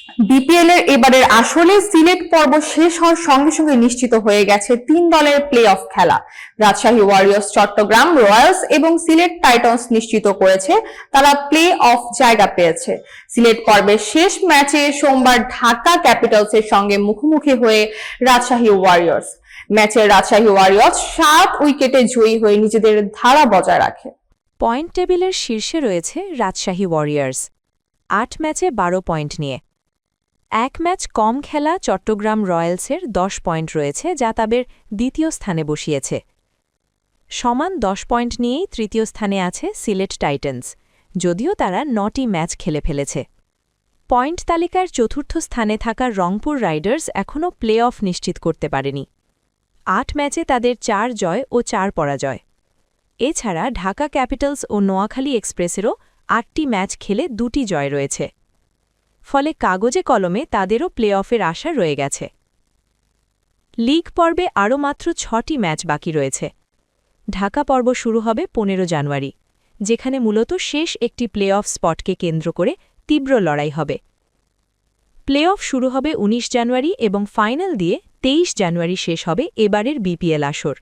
BPL এর এবারের আসরে সিলেট পর্ব শেষ হওয়ার সঙ্গে সঙ্গে নিশ্চিত হয়ে গেছে 3 দলের প্লে অফ খেলা। রাজশাহী ওয়ারিয়র্স, চট্টগ্রাম রয়্যালস এবং সিলেট টাইটান্স নিশ্চিত করেছে তারা প্লে অফ জায়গা পেয়েছে। সিলেট পর্বের শেষ ম্যাচে সোমবার ঢাকা ক্যাপিটালসের সঙ্গে মুখোমুখি হয়ে রাজশাহী ওয়ারিয়র্স। ম্যাচে রাজশাহী ওয়ারিয়র্স 7 উইকেটে জয়ী হয়ে নিজেদের ধারা বজায় রাখে। পয়েন্ট টেবিলের শীর্ষে রয়েছে রাজশাহী ওয়ারিয়র্স 8 ম্যাচে 12 পয়েন্ট নিয়ে। এক ম্যাচ কম খেলা চট্টগ্রাম রয়্যালসের 10 পয়েন্ট রয়েছে, যা তাদের দ্বিতীয় স্থানে বসিয়েছে। সমান 10 পয়েন্ট নিয়েই তৃতীয় স্থানে আছে সিলেট টাইটান্স, যদিও তারা 9টি ম্যাচ খেলে ফেলেছে। পয়েন্ট তালিকার চতুর্থ স্থানে থাকা রংপুর রাইডার্স এখনও প্লে অফ নিশ্চিত করতে পারেনি। 8 ম্যাচে তাদের 4 জয় ও 4 পরাজয়। এছাড়া ঢাকা ক্যাপিটালস ও নোয়াখালী এক্সপ্রেসেরও 8টি ম্যাচ খেলে 2টি জয় রয়েছে। ফলে কাগজে কলমে তাদেরও প্লে অফের আশা রয়ে গেছে। লিগ পর্বে আরও মাত্র 6টি ম্যাচ বাকি রয়েছে। ঢাকা পর্ব শুরু হবে 15 জানুয়ারি, যেখানে মূলত শেষ একটি প্লে অফ স্পটকে কেন্দ্র করে তীব্র লড়াই হবে। প্লে অফ শুরু হবে 19 জানুয়ারি এবং ফাইনাল দিয়ে 23 জানুয়ারি শেষ হবে এবারের বিপিএল আসর।